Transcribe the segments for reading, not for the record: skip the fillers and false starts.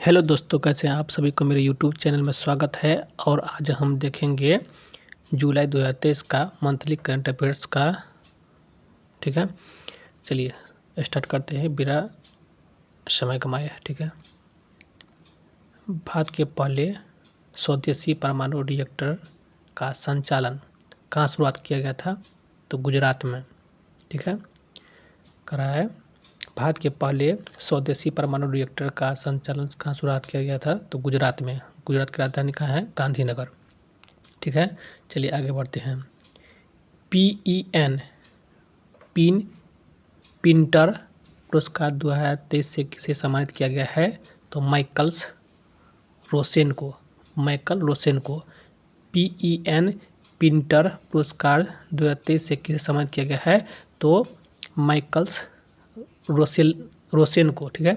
Hello दोस्तों, कैसे हैं आप सभी को मेरे यूट्यूब चैनल में स्वागत है। और आज हम देखेंगे जुलाई 2023 का मंथली करंट अफेयर्स का। ठीक है, चलिए स्टार्ट करते हैं बिना समय कमाए। ठीक है, भारत के पहले स्वदेशी परमाणु रिएक्टर का संचालन कहाँ शुरुआत किया गया था? तो गुजरात में। ठीक है, करा है। भारत के पहले स्वदेशी परमाणु रिएक्टर का संचालन कहाँ शुरुआत किया गया था? तो गुजरात में। गुजरात की राजधानी कहाँ है? गांधीनगर। ठीक है, चलिए आगे बढ़ते हैं। PEN पिन पिंटर पुरस्कार 2023 से किसे सम्मानित किया गया है? तो माइकल रोसेन को PEN पिंटर पुरस्कार 2023 से किसे सम्मानित किया गया है? तो माइकल रोसेन को। ठीक है,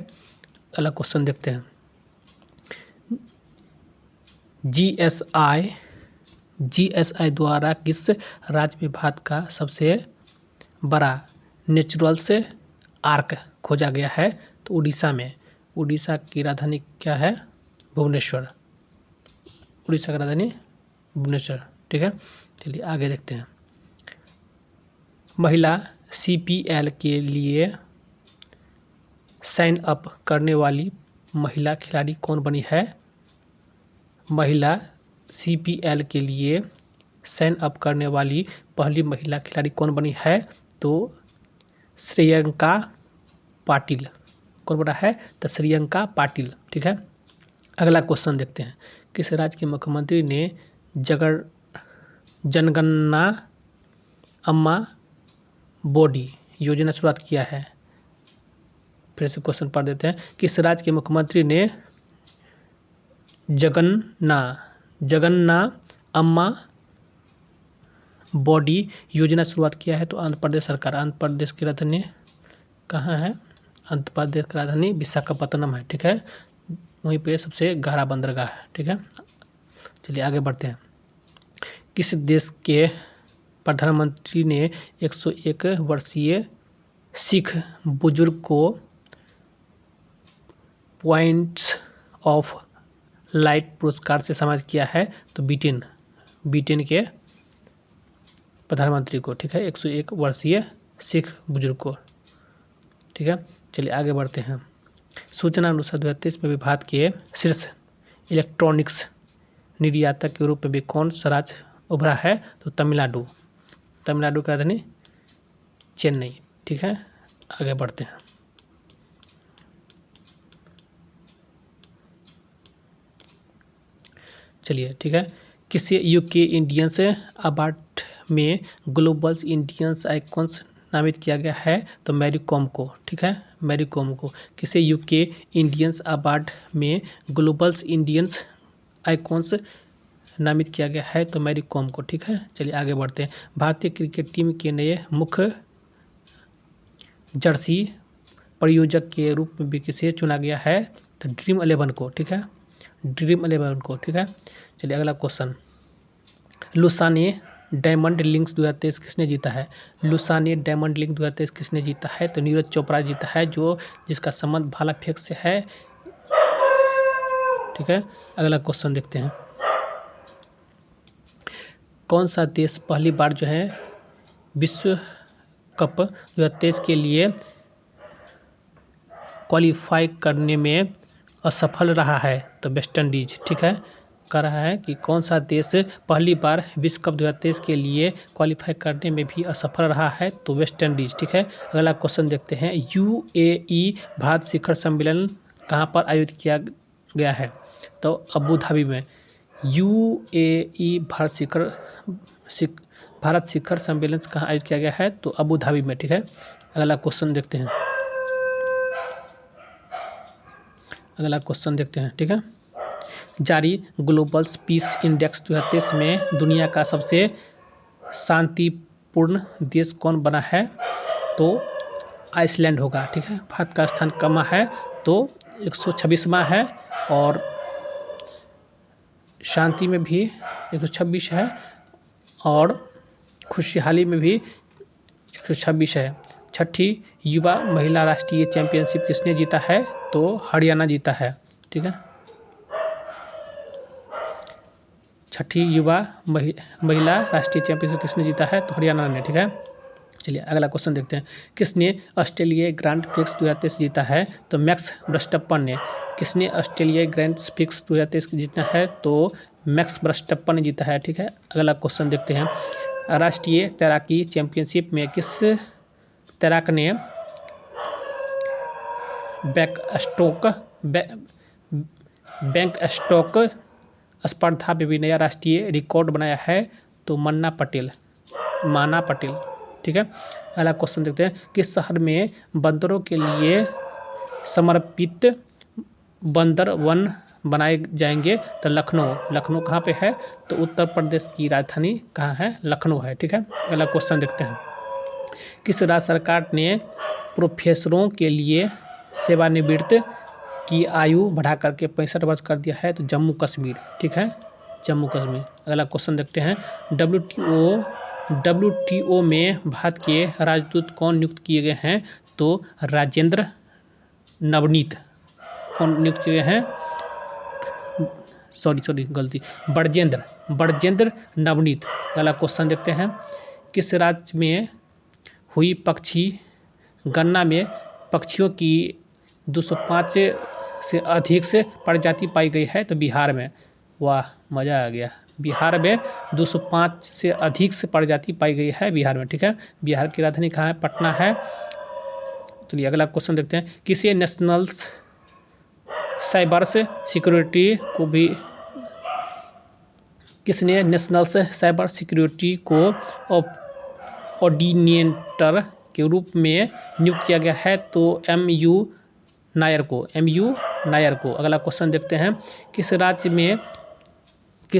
अगला क्वेश्चन देखते हैं। GSI द्वारा किस राज्य में भारत का सबसे बड़ा नेचुरल्स आर्क खोजा गया है? तो उड़ीसा में। उड़ीसा की राजधानी क्या है? भुवनेश्वर। उड़ीसा की राजधानी भुवनेश्वर। ठीक है, चलिए आगे देखते हैं। महिला CPL के लिए साइन अप करने वाली महिला खिलाड़ी कौन बनी है? महिला CPL के लिए साइन अप करने वाली पहली महिला खिलाड़ी कौन बनी है? तो श्रेयंका पाटिल। कौन बना है? तो श्रेयंका पाटिल। ठीक है, अगला क्वेश्चन देखते हैं। किस राज्य के मुख्यमंत्री ने जनगणना अम्मा बॉडी योजना शुरुआत किया है? फिर से क्वेश्चन पढ़ देते हैं। किस राज्य के मुख्यमंत्री ने जगन्ना अम्मा बॉडी योजना शुरुआत किया है? तो आंध्र प्रदेश सरकार। आंध्र प्रदेश की राजधानी कहाँ है? आंध्र प्रदेश की राजधानी विशाखापत्तनम है। ठीक है, वहीं पे सबसे गहरा बंदरगाह है। ठीक है, चलिए आगे बढ़ते हैं। किस देश के प्रधानमंत्री ने 101 वर्षीय सिख बुजुर्ग को पॉइंट्स ऑफ लाइट पुरस्कार से सम्मानित किया है? तो ब्रिटेन के प्रधानमंत्री को। ठीक है, 101 वर्षीय सिख बुजुर्ग को। ठीक है, चलिए आगे बढ़ते हैं। सूचना अनुसार 2023 में भी भारत के शीर्ष इलेक्ट्रॉनिक्स निर्यातक के रूप में भी कौन सा राज्य उभरा है? तो तमिलनाडु का राजधानी चेन्नई। ठीक है, आगे बढ़ते हैं। चलिए, ठीक है। किसी UK इंडियंस अवार्ड में ग्लोबल इंडियंस आइकॉन्स नामित किया गया है? तो मैरी कॉम को। ठीक है, मैरी कॉम को किसी UK इंडियंस अवार्ड में ग्लोबल इंडियंस आइकॉन्स नामित किया गया है? तो मैरी कॉम को। ठीक है, चलिए आगे बढ़ते हैं। भारतीय क्रिकेट टीम के नए मुख्य जर्सी प्रायोजक के रूप में भी किसे चुना गया है? तो ड्रीम 11 को। ठीक है, ड्रीम 11 को। ठीक है, चलिए अगला क्वेश्चन। लुसाने डायमंड लिंक्स 2023 किसने जीता है? लुसाने डायमंड लिंक 2023 किसने जीता है? तो नीरज चोपड़ा जीता है, जिसका संबंध भाला फेंक से है। ठीक है, अगला क्वेश्चन देखते हैं। कौन सा देश पहली बार विश्व कप 2023 के लिए क्वालिफाई करने में असफल रहा है? तो वेस्ट इंडीज। ठीक है, कह रहा है कि कौन सा देश पहली बार विश्व कप 2023 के लिए क्वालिफाई करने में भी असफल रहा है? तो वेस्ट इंडीज। ठीक है, अगला क्वेश्चन देखते हैं। UAE भारत शिखर सम्मेलन कहाँ पर आयोजित किया गया है? तो अबू धाबी में। UAE भारत शिखर सम्मेलन कहाँ आयोजित किया गया है? तो अबू धाबी में। ठीक है, अगला क्वेश्चन देखते हैं। ठीक है, जारी ग्लोबल पीस इंडेक्स 2023 में दुनिया का सबसे शांतिपूर्ण देश कौन बना है? तो आइसलैंड होगा। ठीक है, भारत का स्थान कमा है तो 126वां है, और शांति में भी 126 है, और खुशहाली में भी 126 है। छठी युवा महिला राष्ट्रीय चैंपियनशिप किसने जीता है? तो हरियाणा जीता है। ठीक है। छठी युवा महिला राष्ट्रीय चैंपियनशिप किसने जीता है? तो हरियाणा ने, ठीक है। चलिए अगला क्वेश्चन देखते हैं। किसने ऑस्ट्रेलियाई ग्रांड प्रिक्स 2023 जीता है? तो मैक्स वर्स्टप्पन ने। किसने ऑस्ट्रेलियाई ग्रैंड प्रिक्स 2023 जीता है? तो मैक्स वर्स्टप्पन ने जीता है, ठीक है। अगला क्वेश्चन देखते हैं। राष्ट्रीय तैराकी चैंपियनशिप में किस तैराक ने बैंक स्ट्रोक स्पर्धा में भी नया राष्ट्रीय रिकॉर्ड बनाया है? तो माना पटेल, ठीक है। अगला क्वेश्चन देखते हैं। किस शहर में बंदरों के लिए समर्पित बंदर वन बनाए जाएंगे? तो लखनऊ कहाँ पे है? तो उत्तर प्रदेश की राजधानी कहाँ है? लखनऊ है, ठीक है। अगला क्वेश्चन देखते हैं। किस राज्य सरकार ने प्रोफेसरों के लिए सेवानिवृत्त की आयु बढ़ा करके 65 वर्ष कर दिया है? तो जम्मू कश्मीर, ठीक है, जम्मू कश्मीर। अगला क्वेश्चन देखते हैं। WTO में भारत के राजदूत कौन नियुक्त किए गए हैं? तो राजेंद्र नवनीत। कौन नियुक्त किए हैं? बड़जेंद्र नवनीत। अगला क्वेश्चन देखते हैं। किस राज्य में हुई पक्षी गणना में पक्षियों की 205 से अधिक से प्रजाति पाई गई है? तो बिहार में। वाह, मज़ा आ गया। बिहार में 205 से अधिक से प्रजाति पाई गई है बिहार में, ठीक है। बिहार की राजधानी कहाँ है? पटना है। चलिए अगला क्वेश्चन देखते हैं। किसी नेशनल साइबर सिक्योरिटी को भी किसने नेशनल साइबर सिक्योरिटी को ऑर्डिनेटर के रूप में नियुक्त किया गया है? तो MU नायर को। अगला क्वेश्चन देखते हैं। किस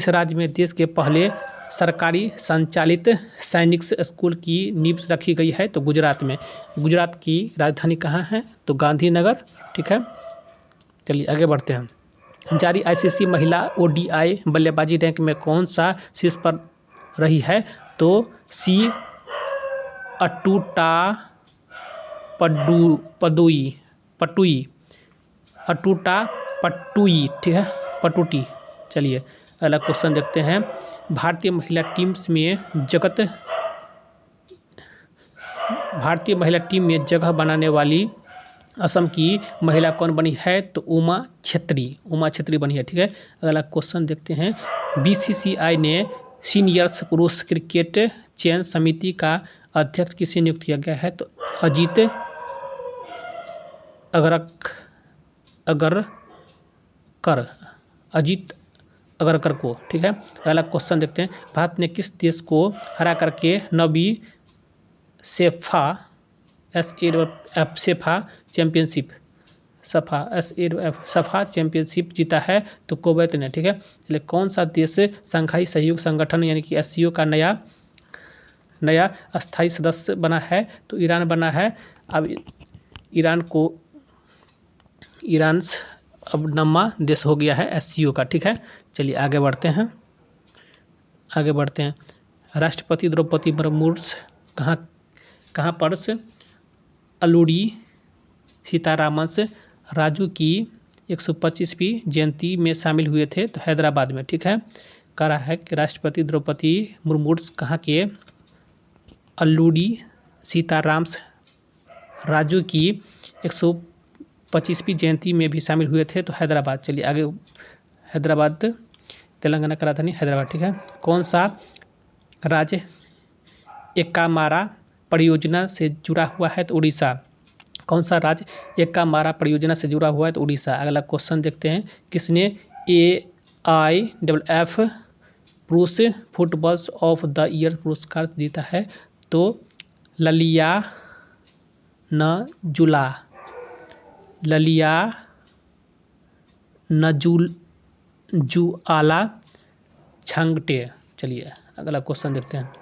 राज्य में देश के पहले सरकारी संचालित सैनिक स्कूल की नींव रखी गई है? तो गुजरात में। गुजरात की राजधानी कहाँ है? तो गांधीनगर, ठीक है। चलिए आगे बढ़ते हैं। जारी ICC महिला ODI बल्लेबाजी रैंक में कौन सा शीर्ष पर रही है? तो सी अटूटा पटुई, ठीक है, पटुटी। चलिए अगला क्वेश्चन देखते हैं। भारतीय महिला टीम में जगह बनाने वाली असम की महिला कौन बनी है? तो उमा छेत्री बनी है, ठीक है। अगला क्वेश्चन देखते हैं। BCCI ने सीनियर्स पुरुष क्रिकेट चयन समिति का अध्यक्ष किसे नियुक्त किया गया है? तो अजीत अगरकर को, ठीक है। अगला क्वेश्चन देखते हैं। भारत ने किस देश को हरा करके 9वीं सफा चैंपियनशिप जीता है? तो कुवैत ने, ठीक है। चलिए कौन सा देश शंघाई सहयोग संगठन यानी कि SCO का नया अस्थायी सदस्य बना है? तो ईरान बना है। अब ईरान अब 9वां देश हो गया है SCO का, ठीक है। चलिए आगे बढ़ते हैं। राष्ट्रपति द्रौपदी मुर्मू कहाँ पर से अल्लूरी सीतारामन से राजू की 125वीं जयंती में शामिल हुए थे? तो हैदराबाद में, ठीक है। कह रहा है कि राष्ट्रपति द्रौपदी मुर्मू कहाँ के अल्लूरी सीताराम राजू की 125वीं जयंती में भी शामिल हुए थे? तो हैदराबाद। चलिए आगे। हैदराबाद तेलंगाना का राजधानी हैदराबाद, ठीक है। कौन सा राज्य एकामारा परियोजना से जुड़ा हुआ है? तो उड़ीसा। कौन सा राज्य एकामारा परियोजना से जुड़ा हुआ है? तो उड़ीसा। अगला क्वेश्चन देखते हैं। किसने AIFF पुरुष फुटबॉल ऑफ द ईयर पुरस्कार जीता है? तो ललियानजुआला छांगटे। चलिए अगला क्वेश्चन देखते हैं।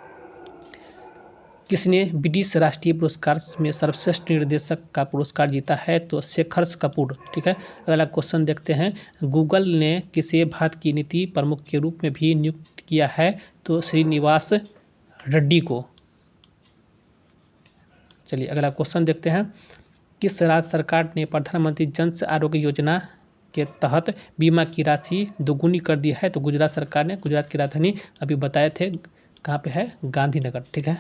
किसने ब्रिटिश राष्ट्रीय पुरस्कार में सर्वश्रेष्ठ निर्देशक का पुरस्कार जीता है? तो शेखर कपूर, ठीक है। अगला क्वेश्चन देखते हैं। गूगल ने किसे भारत की नीति प्रमुख के रूप में भी नियुक्त किया है? तो श्रीनिवास रेड्डी को। चलिए अगला क्वेश्चन देखते हैं। किस राज्य सरकार ने प्रधानमंत्री जन आरोग्य योजना के तहत बीमा की राशि दोगुनी कर दी है। तो गुजरात सरकार ने, गुजरात की राजधानी अभी बताए थे कहाँ पे है, गांधीनगर। ठीक है,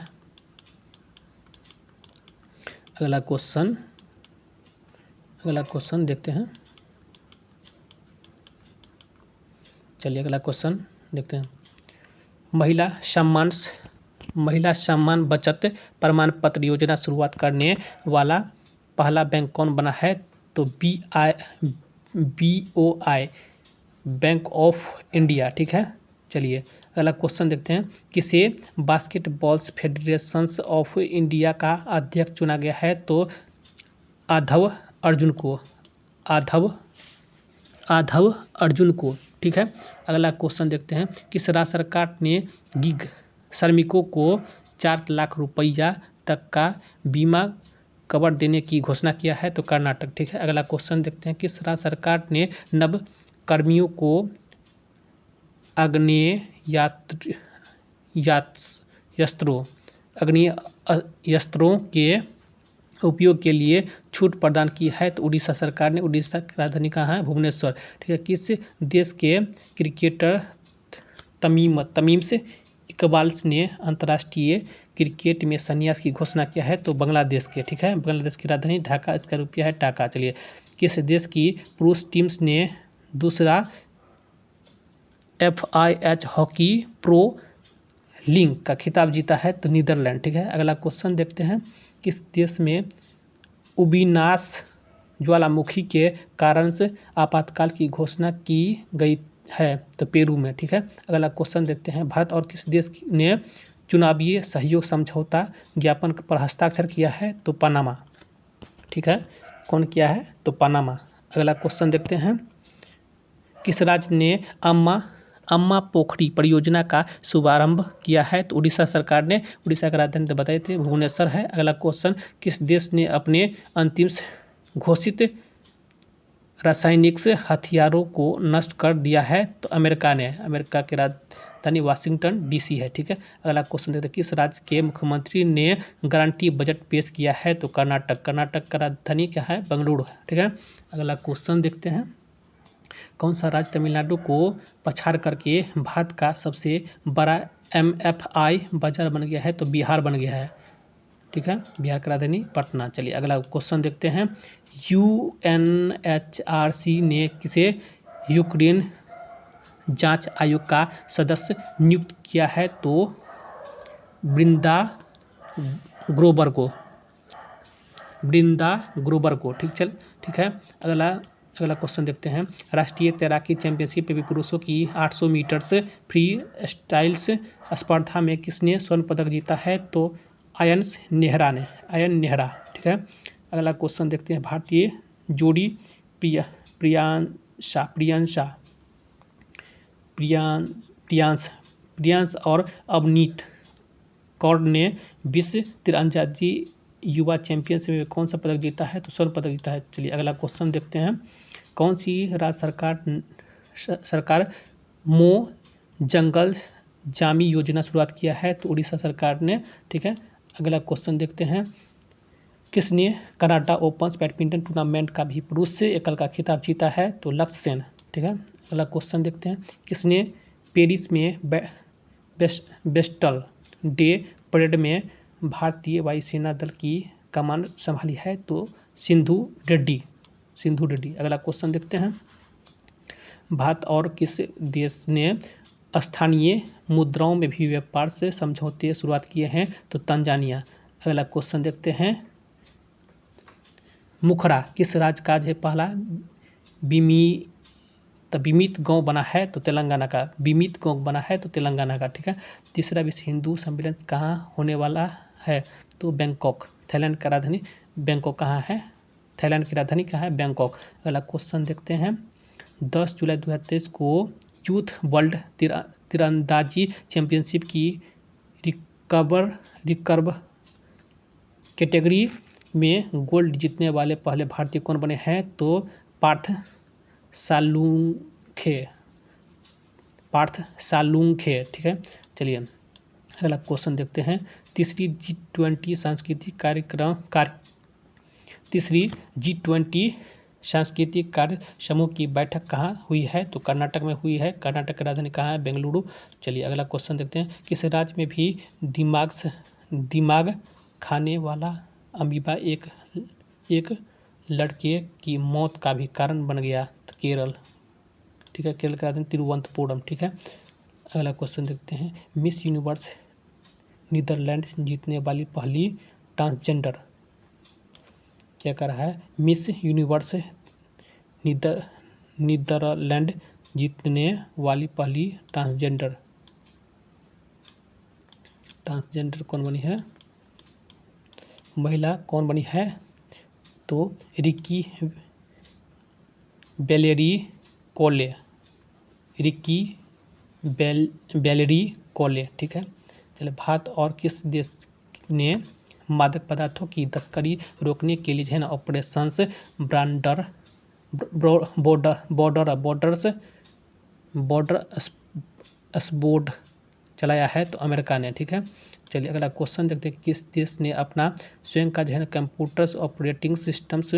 अगला क्वेश्चन देखते हैं। चलिए अगला क्वेश्चन देखते हैं। महिला सम्मान बचत प्रमाण पत्र योजना शुरुआत करने वाला पहला बैंक कौन बना है? तो BOI, बैंक ऑफ इंडिया। ठीक है, चलिए अगला क्वेश्चन देखते हैं। किसे बास्केटबॉल फेडरेशंस ऑफ इंडिया का अध्यक्ष चुना गया है? तो आधव अर्जुन को। ठीक है, अगला क्वेश्चन देखते हैं। किस राज्य सरकार ने गिग श्रमिकों को 4 लाख रुपया तक का बीमा कवर देने की घोषणा किया है? तो कर्नाटक। ठीक है, अगला क्वेश्चन देखते हैं। किस राज्य सरकार ने नव कर्मियों को अग्नेयास्त्रों के उपयोग के लिए छूट प्रदान की है? तो उड़ीसा सरकार ने। उड़ीसा की राजधानी कहाँ है? भुवनेश्वर। ठीक है, किस देश के क्रिकेटर तमीम्स इकबाल ने अंतर्राष्ट्रीय क्रिकेट में संन्यास की घोषणा किया है? तो बांग्लादेश के। ठीक है, बांग्लादेश की राजधानी ढाका, इसका रुपया है टाका। चलिए, किस देश की पुरुष टीम्स ने दूसरा FIH हॉकी प्रो लीग का खिताब जीता है? तो नीदरलैंड। ठीक है, अगला क्वेश्चन देखते हैं। किस देश में उबिनास ज्वालामुखी के कारण से आपातकाल की घोषणा की गई है? तो पेरू में। ठीक है, अगला क्वेश्चन देखते हैं। भारत और किस देश ने चुनावी सहयोग समझौता ज्ञापन पर हस्ताक्षर किया है? तो पनामा। ठीक है, कौन किया है? तो पनामा। अगला क्वेश्चन देखते हैं। किस राज्य ने अम्मा पोखरी परियोजना का शुभारंभ किया है? तो उड़ीसा सरकार ने। उड़ीसा का राजधानी तो बताए थे भुवनेश्वर है। अगला क्वेश्चन। किस देश ने अपने अंतिम घोषित रासायनिक हथियारों को नष्ट कर दिया है? तो अमेरिका ने। अमेरिका की राजधानी वाशिंगटन DC है। ठीक है, अगला क्वेश्चन देखते हैं। किस राज्य के मुख्यमंत्री ने गारंटी बजट पेश किया है? तो कर्नाटक। कर्नाटक का राजधानी क्या है? बेंगलुरु। ठीक है, अगला क्वेश्चन देखते हैं। कौन सा राज्य तमिलनाडु को पछाड़ करके भारत का सबसे बड़ा MFI बाजार बन गया है? तो बिहार बन गया है। ठीक है, बिहार का राजधानी पटना। चलिए अगला क्वेश्चन देखते हैं। UNHRC ने किसे यूक्रेन जांच आयोग का सदस्य नियुक्त किया है? तो वृंदा ग्रोवर को। ठीक है, अगला क्वेश्चन देखते हैं। राष्ट्रीय तैराकी चैंपियनशिप में पुरुषों की 800 मीटर्स फ्री स्टाइल्स स्पर्धा में किसने स्वर्ण पदक जीता है? तो आयन नेहरा। ठीक है, अगला क्वेश्चन देखते हैं। भारतीय जोड़ी प्रियांश और अवनीत कौर ने विश्व तीरंदाजी युवा चैंपियनशिप में कौन सा पदक जीता है? तो स्वर्ण पदक जीता है। चलिए अगला क्वेश्चन देखते हैं। कौन सी राज्य सरकार मो जंगल जामी योजना शुरुआत किया है? तो उड़ीसा सरकार ने। ठीक है, अगला क्वेश्चन देखते हैं। किसने कनाडा ओपन बैडमिंटन टूर्नामेंट का भी पुरुष से एकल का खिताब जीता है? तो लक्ष्य सेन। ठीक है, अगला क्वेश्चन देखते हैं। किसने पेरिस में बेस्टल डे परेड में भारतीय वायुसेना दल की कमान संभाली है? तो सिंधु रेड्डी। अगला क्वेश्चन देखते हैं। भारत और किस देश ने स्थानीय मुद्राओं में भी व्यापार से समझौते शुरुआत किए हैं? तो तंजानिया। अगला क्वेश्चन देखते हैं। मुखरा किस राज्य का है पहला बीमित गांव बना है? तो तेलंगाना का। बीमित गांव बना है तो तेलंगाना का। ठीक है, तीसरा विश्व हिंदू सम्मेलन कहाँ होने वाला है? तो बैंकॉक। थाईलैंड का राजधानी बैंकॉक कहाँ है? थाईलैंड की राजधानी कहाँ है? बैंकॉक। अगला क्वेश्चन देखते हैं। 10 जुलाई 2023 को यूथ वर्ल्ड तीरंदाजी चैंपियनशिप की रिकर्व कैटेगरी में गोल्ड जीतने वाले पहले भारतीय कौन बने हैं? तो पार्थ सालुंखे। ठीक है, चलिए अगला क्वेश्चन देखते हैं। तीसरी G20 सांस्कृतिक सांस्कृतिक कार्य समूह की बैठक कहाँ हुई है? तो कर्नाटक में हुई है। कर्नाटक की राजधानी कहाँ है? बेंगलुरु। चलिए अगला क्वेश्चन देखते हैं। किस राज्य में भी दिमाग खाने वाला अमीबा एक लड़के की मौत का भी कारण बन गया? तो केरल। ठीक है, केरल की राजधानी तिरुवनंतपुरम। ठीक है, अगला क्वेश्चन देखते हैं। मिस यूनिवर्स नीदरलैंड जीतने वाली पहली ट्रांसजेंडर, क्या कर रहा है? मिस यूनिवर्स नीदरलैंड जीतने वाली पहली ट्रांसजेंडर कौन बनी है? महिला कौन बनी है? तो रिक्की बेलेरी कोले। ठीक है। चलिए, भारत और किस देश ने मादक पदार्थों की तस्करी रोकने के लिए जो है ना ऑपरेशंस बॉर्डर स्पोर्ड चलाया है? तो अमेरिका ने। ठीक है, चलिए अगला क्वेश्चन देखते हैं। किस देश ने अपना स्वयं का जो है ना computers operating systems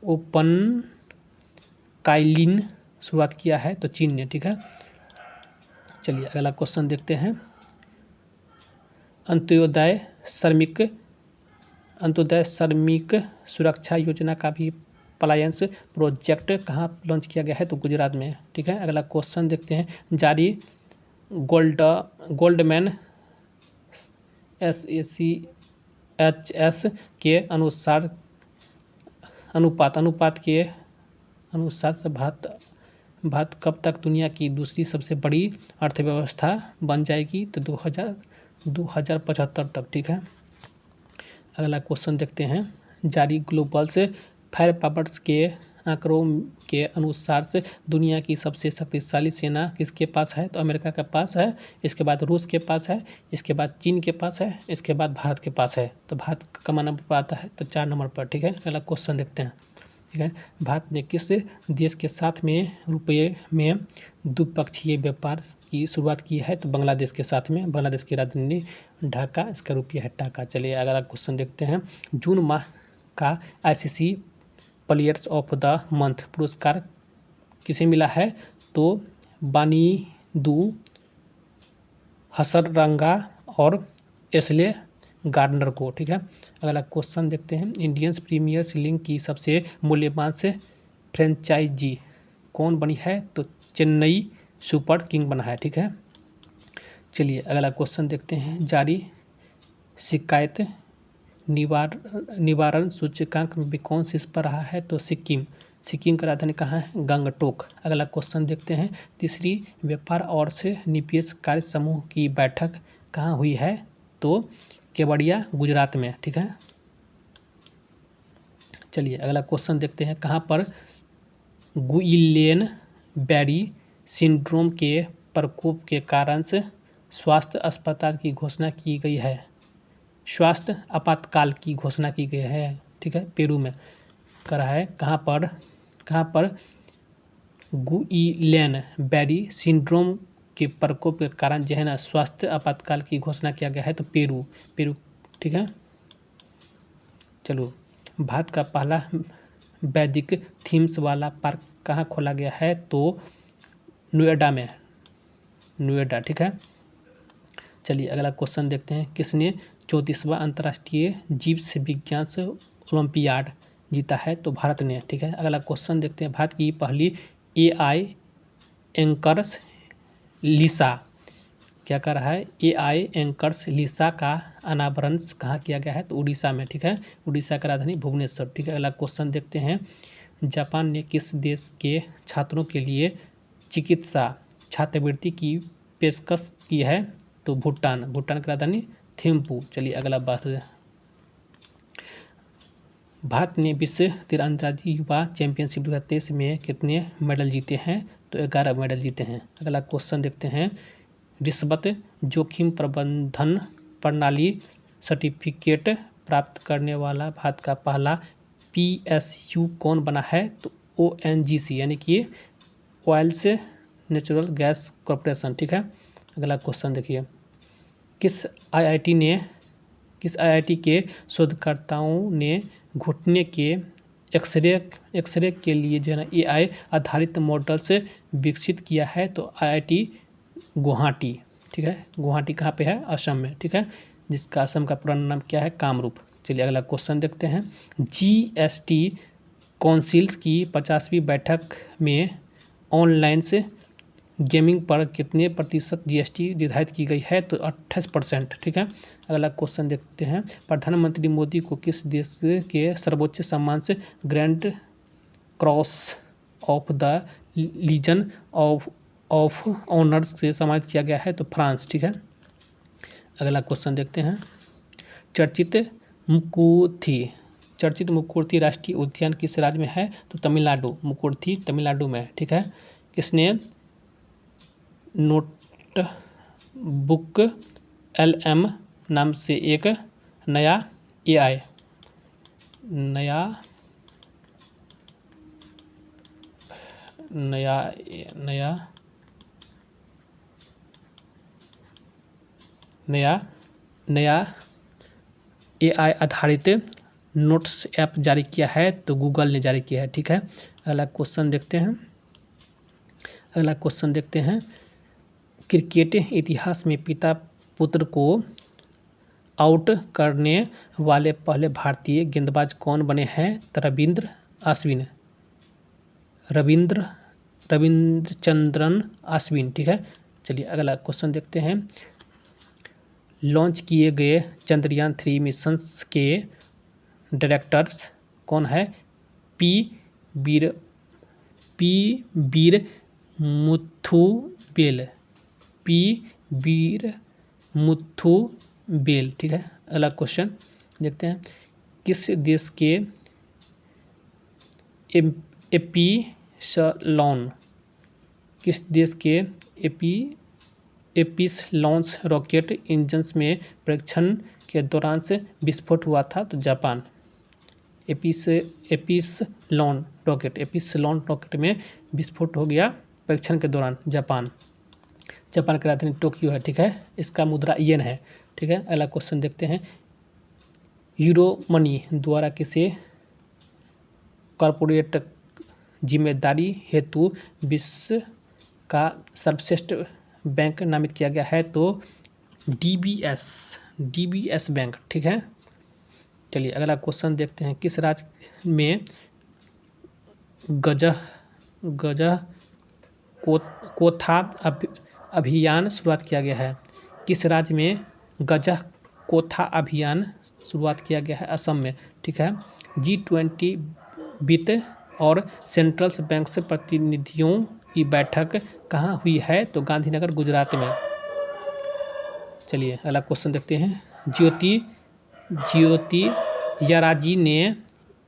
open Kaelin शुरुआत किया है? तो चीन ने। ठीक है, चलिए अगला क्वेश्चन देखते हैं। अंत्योदय श्रमिक सुरक्षा योजना का भी प्लायंस प्रोजेक्ट कहाँ लॉन्च किया गया है? तो गुजरात में। ठीक है, अगला क्वेश्चन देखते हैं। जारी गोल्डमैन SACHS के अनुपात के अनुसार से भारत कब तक दुनिया की दूसरी सबसे बड़ी अर्थव्यवस्था बन जाएगी? तो 2075 तक। ठीक है, अगला क्वेश्चन देखते हैं। जारी ग्लोबल्स फायर पावर्स के आंकड़ों के अनुसार से दुनिया की सबसे शक्तिशाली सेना किसके पास है? तो अमेरिका के पास है, इसके बाद रूस के पास है, इसके बाद चीन के पास है, इसके बाद भारत के पास है। तो भारत का नंबर पर आता है तो 4 नंबर पर। ठीक है, अगला क्वेश्चन देखते हैं। ठीक है, भारत ने किस देश के साथ में रुपये में द्विपक्षीय व्यापार की शुरुआत की है? तो बांग्लादेश के साथ में। बांग्लादेश की राजधानी ढाका, इसका रुपया है टाका। चलिए अगला क्वेश्चन देखते हैं। जून माह का ICC players of the month पुरस्कार किसे मिला है? तो बानीदू हसरंगा और एशले गार्डनर को। ठीक है, अगला क्वेश्चन देखते हैं। इंडियन प्रीमियर लीग की सबसे मूल्यवान से फ्रेंचाइजी कौन बनी है? तो चेन्नई सुपर किंग बना है। ठीक है, चलिए अगला क्वेश्चन देखते हैं। जारी शिकायत निवारण सूचकांक में कौन शीर्ष पर रहा है? तो सिक्किम का राजधानी कहाँ है? गंगटोक। अगला क्वेश्चन देखते हैं। तीसरी व्यापार और से निवेश कार्य समूह की बैठक कहाँ हुई है? तो केवड़िया, गुजरात में। ठीक है, चलिए अगला क्वेश्चन देखते हैं। कहाँ पर गुइलेन बेरी सिंड्रोम के प्रकोप के कारण से स्वास्थ्य अस्पताल की घोषणा की गई है? स्वास्थ्य आपातकाल की घोषणा की गई है। ठीक है, पेरू में करा है। कहाँ पर गुइलेन बेरी सिंड्रोम के प्रकोप के कारण जो है ना स्वास्थ्य आपातकाल की घोषणा किया गया है? तो पेरू। ठीक है, चलो, भारत का पहला वैदिक थीम्स वाला पार्क कहाँ खोला गया है? तो नोएडा में। ठीक है, चलिए अगला क्वेश्चन देखते हैं। किसने 34वां अंतर्राष्ट्रीय जीव विज्ञान ओलंपियाड जीता है? तो भारत ने। ठीक है, अगला क्वेश्चन देखते हैं। भारत की पहली AI एंकर्स लिसा, क्या कर रहा है? AI एंकर्स लिसा का अनावरण कहाँ किया गया है? तो उड़ीसा में। ठीक है, उड़ीसा का राजधानी भुवनेश्वर। ठीक है, अगला क्वेश्चन देखते हैं। जापान ने किस देश के छात्रों के लिए चिकित्सा छात्रवृत्ति की पेशकश की है? तो भूटान की राजधानी थिम्पू। चलिए अगला बात। भारत ने विश्व तीरंदाजी युवा चैंपियनशिप 2023 में कितने मेडल जीते हैं? तो 11 मेडल जीते हैं। अगला क्वेश्चन देखते हैं। रिश्वत जोखिम प्रबंधन प्रणाली सर्टिफिकेट प्राप्त करने वाला भारत का पहला PSU कौन बना है? तो ONGC यानी कि ऑयल से नेचुरल गैस कॉरपोरेशन। ठीक है, अगला क्वेश्चन देखिए। किस IIT ने किस IIT के शोधकर्ताओं ने घुटने के एक्सरे के लिए जो है ना AI आधारित मॉडल से विकसित किया है? तो IIT गुवाहाटी, ठीक है। गुवाहाटी कहाँ पे है? असम में, ठीक है। जिसका असम का पूरा नाम क्या है? कामरूप। चलिए अगला क्वेश्चन देखते हैं। GST काउंसिल्स की 50वीं बैठक में ऑनलाइन से गेमिंग पर कितने प्रतिशत GST निर्धारित की गई है? तो 28%, ठीक है। अगला क्वेश्चन देखते हैं। प्रधानमंत्री मोदी को किस देश के सर्वोच्च सम्मान से grand cross of the legion of honours से सम्मानित किया गया है? तो फ्रांस, ठीक है। अगला क्वेश्चन देखते हैं। चर्चित मुकुर्थी राष्ट्रीय उद्यान किस राज्य में है? तो तमिलनाडु। मुकुर्थी तमिलनाडु में, ठीक है। किसने नोटबुक LM नाम से एक नया AI AI आधारित नोट्स ऐप जारी किया है? तो गूगल ने जारी किया है, ठीक है। अगला क्वेश्चन देखते हैं। क्रिकेट इतिहास में पिता पुत्र को आउट करने वाले पहले भारतीय गेंदबाज कौन बने हैं? तो रविंद्रचंद्रन अश्विन, ठीक है। चलिए अगला क्वेश्चन देखते हैं। लॉन्च किए गए चंद्रयान 3 मिशंस के डायरेक्टर्स कौन है? वीर मुथु बेल, ठीक है। अगला क्वेश्चन देखते हैं। किस देश के एपिसलॉन्स रॉकेट इंजन्स में परीक्षण के दौरान से विस्फोट हुआ था? तो जापान। एपिसलॉन रॉकेट में विस्फोट हो गया परीक्षण के दौरान। जापान की राजधानी टोक्यो है, ठीक है। इसका मुद्रा येन है, ठीक है। अगला क्वेश्चन देखते हैं। यूरो मनी द्वारा किसे कॉर्पोरेट जिम्मेदारी हेतु विश्व का सर्वश्रेष्ठ बैंक नामित किया गया है? तो DBS बैंक, ठीक है। चलिए अगला क्वेश्चन देखते हैं। किस राज्य में गजह कोथा अभियान शुरुआत किया गया है? किस राज्य में गजह कोथा अभियान शुरुआत किया गया है? असम में, ठीक है। G20 वित्त और सेंट्रल बैंक से प्रतिनिधियों की बैठक कहाँ हुई है? तो गांधीनगर, गुजरात में। चलिए अगला क्वेश्चन देखते हैं। ज्योति याराजी ने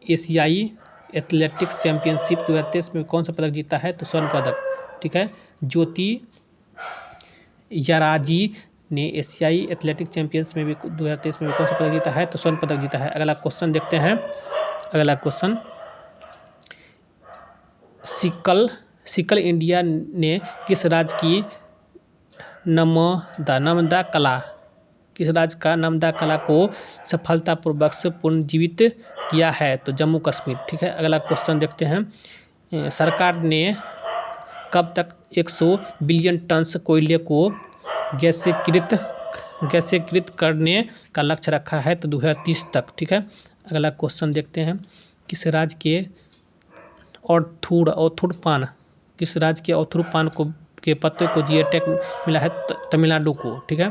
एशियाई एथलेटिक्स चैंपियनशिप 2023 में कौन सा पदक जीता है? तो स्वर्ण पदक, ठीक है। ज्योति याराजी ने एशियाई एथलेटिक्स चैंपियनशिप में भी 2023 में भी कौन सा पदक जीता है? तो स्वर्ण पदक जीता है। अगला क्वेश्चन देखते हैं। अगला क्वेश्चन। सिकल इंडिया ने किस राज्य की नर्मदा कला को सफलतापूर्वक से पुनर्जीवित किया है? तो जम्मू कश्मीर, ठीक है। अगला क्वेश्चन देखते हैं। सरकार ने कब तक 100 बिलियन टन कोयले को गैसीकृत करने का लक्ष्य रखा है? तो 2030 तक, ठीक है। अगला क्वेश्चन देखते हैं। किस राज्य के औथुर पान के पत्ते को GI टैग मिला है? तमिलनाडु को, ठीक है।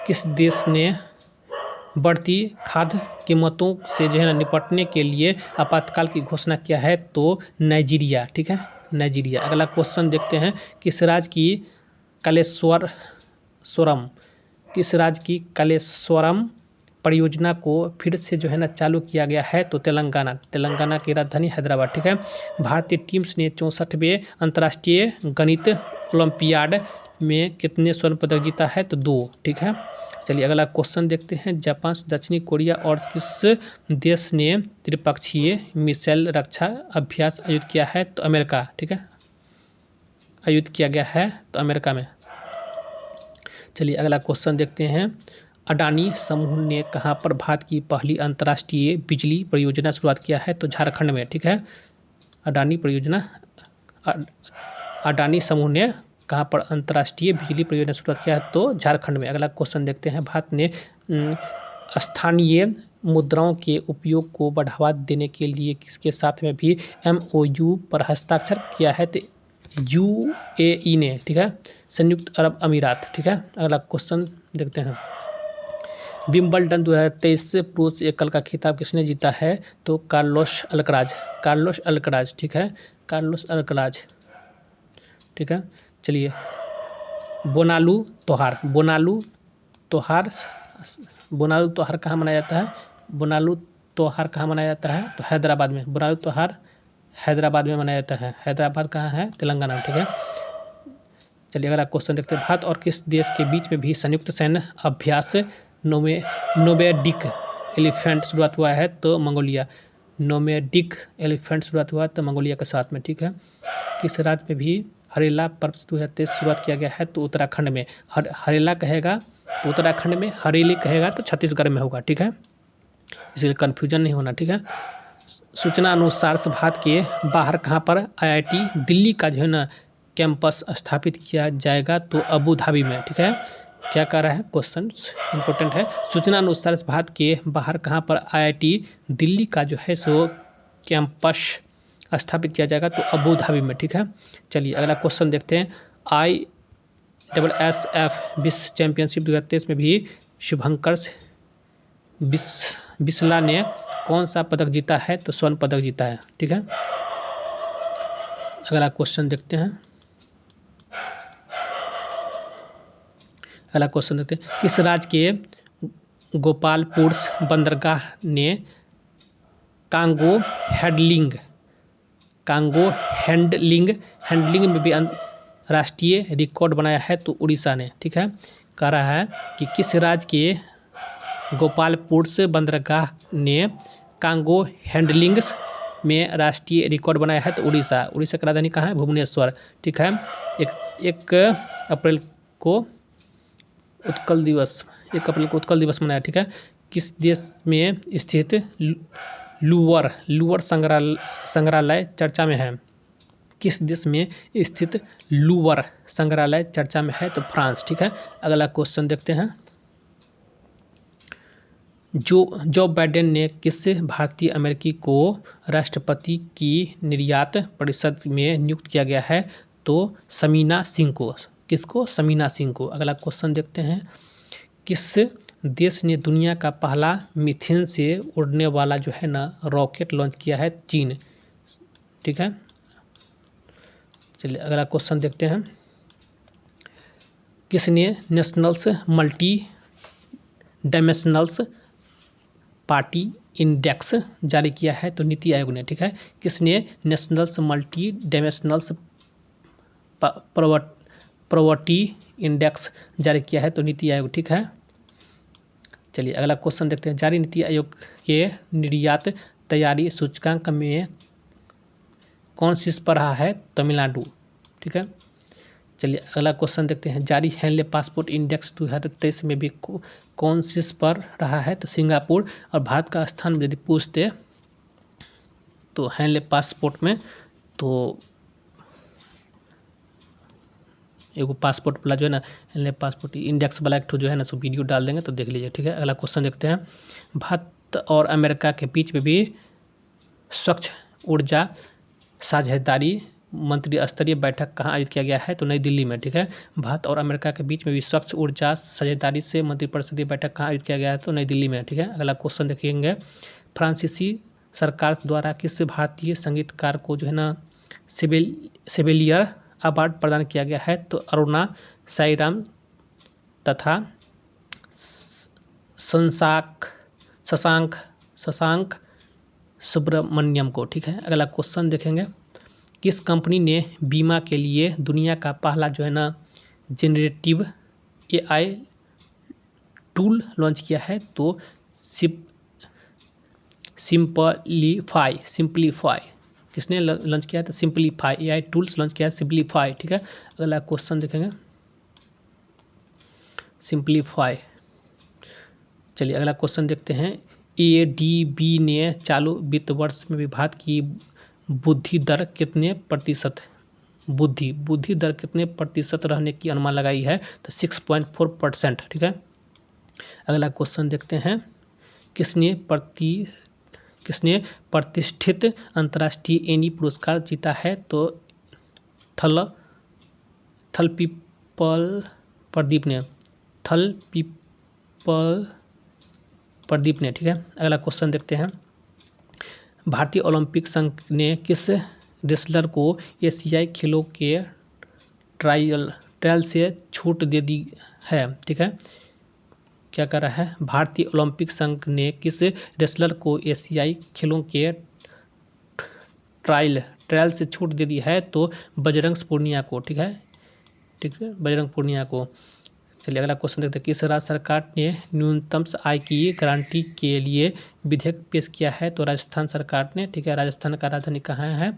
किस देश ने बढ़ती खाद्य कीमतों से जो है ना निपटने के लिए आपातकाल की घोषणा किया है? तो नाइजीरिया, ठीक है। नाइजीरिया। अगला क्वेश्चन देखते हैं। किस राज्य की कालेश्वरम परियोजना को फिर से जो है ना चालू किया गया है? तो तेलंगाना की राजधानी हैदराबाद, ठीक है। भारतीय टीम्स ने 64वें अंतर्राष्ट्रीय गणित ओलंपियाड में कितने स्वर्ण पदक जीता है? तो 2, ठीक है। चलिए अगला क्वेश्चन देखते हैं। जापान, दक्षिणी कोरिया और किस देश ने त्रिपक्षीय मिसाइल रक्षा अभ्यास आयोजित किया है? तो अमेरिका, ठीक है। आयोजित किया गया है तो अमेरिका में। चलिए अगला क्वेश्चन देखते हैं। अडानी समूह ने कहाँ पर भारत की पहली अंतर्राष्ट्रीय बिजली परियोजना शुरुआत किया है? तो झारखंड में, ठीक है। अडानी समूह ने कहाँ पर अंतर्राष्ट्रीय बिजली परियोजना शुरुआत किया है? तो झारखंड में। अगला क्वेश्चन देखते हैं। भारत ने स्थानीय मुद्राओं के उपयोग को बढ़ावा देने के लिए किसके साथ में भी MOU पर हस्ताक्षर किया है? तो UAE ने, ठीक है, संयुक्त अरब अमीरात, ठीक है। अगला क्वेश्चन देखते हैं। विंबलडन 2023 पुरुष एकल का खिताब किसने जीता है? तो कार्लोस अल्कराज, ठीक है, कार्लोस अल्कराज, ठीक है। चलिए, बोनालू त्योहार कहाँ मनाया जाता है? बोनालू त्योहार कहाँ मनाया जाता है? तो हैदराबाद में। बोनालू त्योहार हैदराबाद में मनाया जाता है। हैदराबाद कहाँ है? तेलंगाना में, ठीक है। चलिए अगला क्वेश्चन देखते हैं। भारत और किस देश के बीच में भी संयुक्त सैन्य अभ्यास नोमैडिक एलिफेंट शुरुआत हुआ है? तो मंगोलिया। नोमैडिक एलिफेंट शुरुआत हुआ तो मंगोलिया के साथ में, ठीक है। किस राज्य में भी हरेला पर्व 2023 शुरुआत किया गया है? तो उत्तराखंड में। हरेला कहेगा तो उत्तराखंड में, हरेली कहेगा तो छत्तीसगढ़ में होगा, ठीक है। इसलिए कन्फ्यूजन नहीं होना, ठीक है। सूचना अनुसार से भारत के बाहर कहाँ पर IIT दिल्ली का जो है ना कैंपस स्थापित किया जाएगा? तो अबू धाबी में, ठीक है। क्या कह रहा है? क्वेश्चन इंपॉर्टेंट है। सूचना अनुसार से भारत के बाहर कहाँ पर IIT दिल्ली का जो है सो कैंपस स्थापित किया जाएगा? तो अबू धाबी में, ठीक है। चलिए अगला क्वेश्चन देखते हैं। ISSF विश्व चैंपियनशिप 2023 में भी शुभंकर बिस्ला ने कौन सा पदक जीता है? तो स्वर्ण पदक जीता है, ठीक है। अगला क्वेश्चन देखते हैं। किस राज्य के गोपालपुर बंदरगाह ने कांगो हैंडलिंग में भी राष्ट्रीय रिकॉर्ड बनाया है? तो उड़ीसा ने, ठीक है। कह रहा है कि किस राज्य के गोपालपुर बंदरगाह ने कांगो हैंडलिंग में राष्ट्रीय रिकॉर्ड बनाया है? तो उड़ीसा की राजधानी कहाँ है? भुवनेश्वर, ठीक है। 1 अप्रैल को उत्कल दिवस मनाया, ठीक है। किस देश में स्थित लूवर संग्रहालय चर्चा में है? किस देश में स्थित लूवर संग्रहालय चर्चा में है? तो फ्रांस, ठीक है। अगला क्वेश्चन देखते हैं। जो बाइडेन ने किस भारतीय अमेरिकी को राष्ट्रपति की निर्यात परिषद में नियुक्त किया गया है? तो समीना सिंह को। किसको? समीना सिंह को। अगला क्वेश्चन देखते हैं। किस देश ने दुनिया का पहला मीथेन से उड़ने वाला जो है ना रॉकेट लॉन्च किया है? चीन, ठीक है। चलिए अगला क्वेश्चन देखते हैं। किसने नेशनल्स मल्टी डायमेंशनल्स पार्टी इंडेक्स जारी किया है? तो नीति आयोग ने, ठीक है। किसने नेशनल्स मल्टी डायमेंशनल्स प्रॉपर्टी इंडेक्स जारी किया है? तो नीति आयोग, ठीक है। चलिए अगला क्वेश्चन देखते हैं। जारी नीति आयोग के निर्यात तैयारी सूचकांक में कौन शीर्ष पर रहा है? तमिलनाडु, ठीक है। चलिए अगला क्वेश्चन देखते हैं। जारी हैंडले पासपोर्ट इंडेक्स 2023 में भी कौन शीर्ष पर रहा है? तो सिंगापुर। और भारत का स्थान यदि पूछते तो हैंडले पासपोर्ट में, तो एगो पासपोर्ट वाला जो है ना हैंडले पासपोर्ट इंडेक्स वाला एक जो है ना सो वीडियो डाल देंगे तो देख लीजिए, ठीक है। अगला क्वेश्चन देखते हैं। भारत और अमेरिका के बीच में भी स्वच्छ ऊर्जा साझेदारी मंत्री स्तरीय बैठक कहाँ आयोजित किया गया है? तो नई दिल्ली में, ठीक है। भारत और अमेरिका के बीच में भी स्वच्छ ऊर्जा साझेदारी से मंत्रिपरिषदीय बैठक कहाँ आयोजित किया गया है? तो नई दिल्ली में, ठीक है। अगला क्वेश्चन देखेंगे। फ्रांसीसी सरकार द्वारा किस भारतीय संगीतकार को जो है ना सेवेलियर अवार्ड प्रदान किया गया है? तो अरुणा साईराम तथा शशांक सुब्रमण्यम को, ठीक है। अगला क्वेश्चन देखेंगे। किस कंपनी ने बीमा के लिए दुनिया का पहला जो है ना जेनरेटिव AI टूल लॉन्च किया है? तो सिंपलीफाई किसने लॉन्च किया है? तो सिंपलीफाई AI टूल्स लॉन्च किया है, सिंपलीफाई, ठीक है। अगला क्वेश्चन देखेंगे। सिंपलीफाई चलिए अगला क्वेश्चन देखते हैं। एडीबी ने चालू वित्त वर्ष में विभाग की वृद्धि दर कितने प्रतिशत रहने की अनुमान लगाई है? तो 6.4%। ठीक है। अगला क्वेश्चन देखते हैं। किसने प्रतिष्ठित अंतर्राष्ट्रीय एनी पुरस्कार जीता है? तो थल पीपल प्रदीप ने। ठीक है। अगला क्वेश्चन देखते हैं। भारतीय ओलंपिक संघ ने किस रेसलर को एशियाई खेलों के ट्रायल से छूट दे दी है? ठीक है। क्या कर रहा है? भारतीय ओलंपिक संघ ने किस रेसलर को एशियाई खेलों के ट्रायल से छूट दे दी है? तो बजरंग पुनिया को। ठीक है, बजरंग पुनिया को। चलिए अगला क्वेश्चन देखते हैं। किस राज्य सरकार ने न्यूनतम आय की गारंटी के लिए विधेयक पेश किया है? तो राजस्थान सरकार ने। ठीक है। राजस्थान का राजधानी कहाँ है?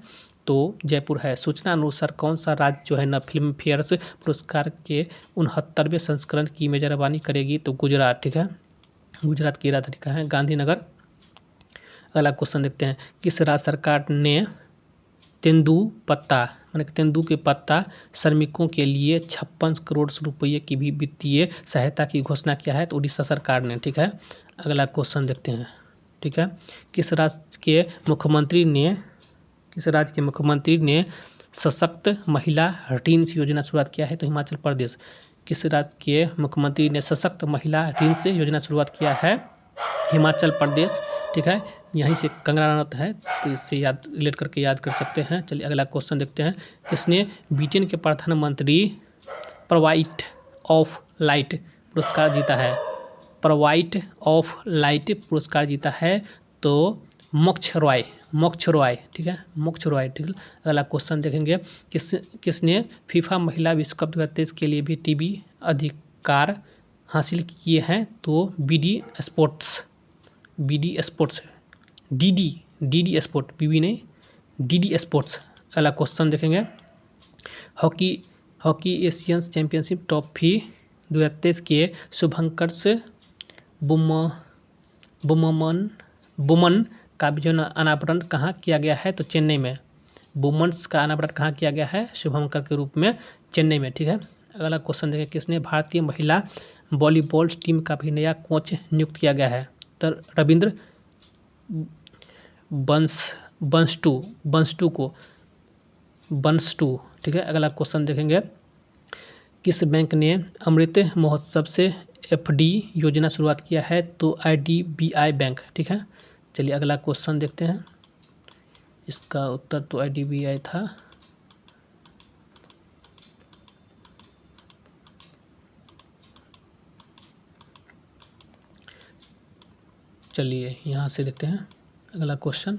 तो जयपुर है। सूचना अनुसार कौन सा राज्य जो है ना फिल्म फेयर पुरस्कार के 69वें संस्करण की मेजबानी करेगी? तो गुजरात। ठीक है। गुजरात की राजधानी कहाँ है? गांधीनगर। अगला क्वेश्चन देखते हैं। किस राज्य सरकार ने तेंदू के पत्ता श्रमिकों के लिए 56 करोड़ रुपये की भी वित्तीय सहायता की घोषणा किया है? तो उड़ीसा सरकार ने। ठीक है। अगला क्वेश्चन देखते हैं। ठीक है। किस राज्य के मुख्यमंत्री ने सशक्त महिला ऋण योजना शुरुआत किया है? तो हिमाचल प्रदेश। किस राज्य के मुख्यमंत्री ने सशक्त महिला ऋण से योजना शुरुआत किया है? हिमाचल प्रदेश। ठीक है। यहीं से कंगना रनौत है, तो इससे रिलेट करके याद कर सकते हैं। चलिए अगला क्वेश्चन देखते हैं। किसने ब्रिटेन के प्रधानमंत्री प्रवाइट ऑफ लाइट पुरस्कार जीता है? प्रवाइट ऑफ लाइट पुरस्कार जीता है तो मोक्ष रॉय। ठीक है, मोक्ष रॉय। ठीक है। अगला क्वेश्चन देखेंगे। किसने फीफा महिला विश्व कप 2023 के लिए भी टीवी अधिकार हासिल किए हैं? तो डीडी स्पोर्ट्स। DD sports. अगला क्वेश्चन देखेंगे। हॉकी एशियन चैंपियनशिप ट्रॉफी 2023 के शुभंकर बुमन का अनावरण कहाँ किया गया है? तो चेन्नई में। वुमेन्स का अनावरण कहाँ किया गया है? शुभंकर के रूप में चेन्नई में। ठीक है। अगला क्वेश्चन देखें। किसने भारतीय महिला वॉलीबॉल टीम का भी नया कोच नियुक्त किया गया है? तो रविंद्र बंसटू। ठीक है। अगला क्वेश्चन देखेंगे। किस बैंक ने अमृत महोत्सव से एफडी योजना शुरुआत किया है? तो आईडीबीआई बैंक। ठीक है। चलिए अगला क्वेश्चन देखते हैं। इसका उत्तर तो आईडीबीआई था। चलिए यहाँ से देखते हैं अगला क्वेश्चन।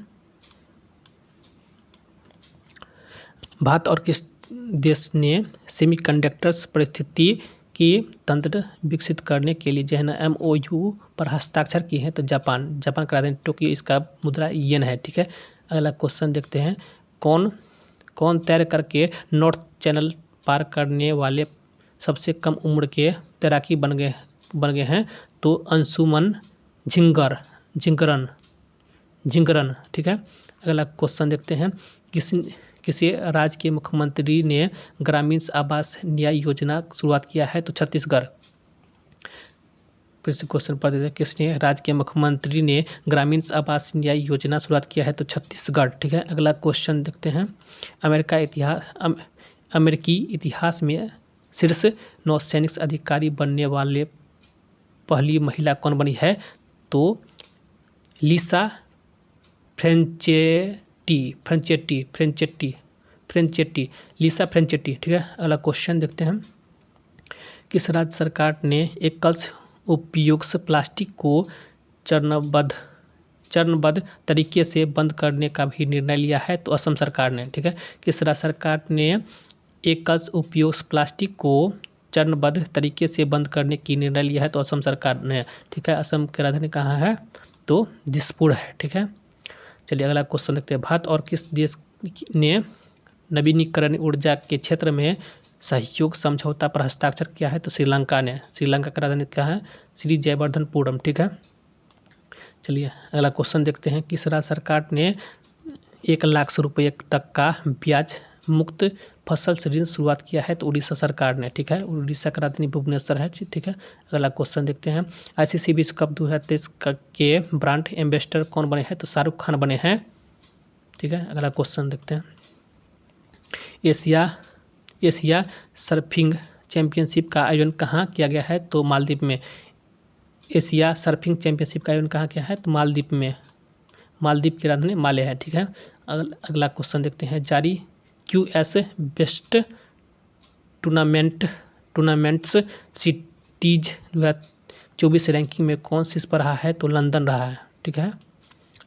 भारत और किस देश ने सेमीकंडक्टर्स परिस्थिति की तंत्र विकसित करने के लिए जो है ना MOU पर हस्ताक्षर किए हैं? तो जापान का राजधानी टोक्यो, इसका मुद्रा येन है। ठीक है। अगला क्वेश्चन देखते हैं। कौन तैर करके नॉर्थ चैनल पार करने वाले सबसे कम उम्र के तैराकी बन गए हैं? तो अंशुमन झिंगरन। ठीक है। अगला क्वेश्चन देखते हैं। किसी राज्य के मुख्यमंत्री ने ग्रामीण आवास न्याय योजना शुरुआत किया है? तो छत्तीसगढ़। फिर से क्वेश्चन पढ़ देते हैं। किसने राज्य के मुख्यमंत्री ने ग्रामीण आवास न्याय योजना शुरुआत किया है? तो छत्तीसगढ़। ठीक है। अगला क्वेश्चन देखते हैं। अमेरिकी इतिहास में शीर्ष नौसैनिक अधिकारी बनने वाले पहली महिला कौन बनी है? तो लिसा फ्रेंचेट्टी। लिसा फ्रेंचेट्टी। ठीक है। अगला क्वेश्चन देखते हैं। किस राज्य सरकार ने एकल उपयोग प्लास्टिक को चरणबद्ध तरीके से बंद करने का भी निर्णय लिया है? तो असम सरकार ने। ठीक है। किस राज्य सरकार ने एकल उपयोग प्लास्टिक को चरणबद्ध तरीके से बंद करने की निर्णय लिया है? तो असम सरकार ने। ठीक है। असम की राजधानी कहाँ है? तो दिसपुर है। ठीक है। चलिए अगला क्वेश्चन देखते हैं। भारत और किस देश ने नवीनीकरण ऊर्जा के क्षेत्र में सहयोग समझौता पर हस्ताक्षर किया है? तो श्रीलंका ने। श्रीलंका का राजधानी क्या है? श्री जयवर्धनपुरम, ठीक है। चलिए अगला क्वेश्चन देखते हैं। किस राज्य सरकार ने 1,00,000 रुपये तक का ब्याज मुक्त फसल ऋण शुरुआत किया है? तो उड़ीसा सरकार ने, ठीक है। उड़ीसा का राजधानी भुवनेश्वर है, ठीक है। अगला क्वेश्चन देखते हैं। ICC विश्व कप 2023 के ब्रांड एम्बेसडर कौन बने हैं? तो शाहरुख खान बने हैं, ठीक है। अगला क्वेश्चन देखते हैं। एशिया सर्फिंग चैंपियनशिप का आयोजन कहाँ किया गया है? तो मालदीव में। एशिया सर्फिंग चैंपियनशिप का आयोजन कहाँ किया है? तो मालदीव में। मालदीव की राजधानी माले है, ठीक है। अगला क्वेश्चन देखते हैं। जारी QS best tournaments cities 2024 ranking में कौन शीर्ष पर रहा है? तो लंदन रहा है, ठीक है।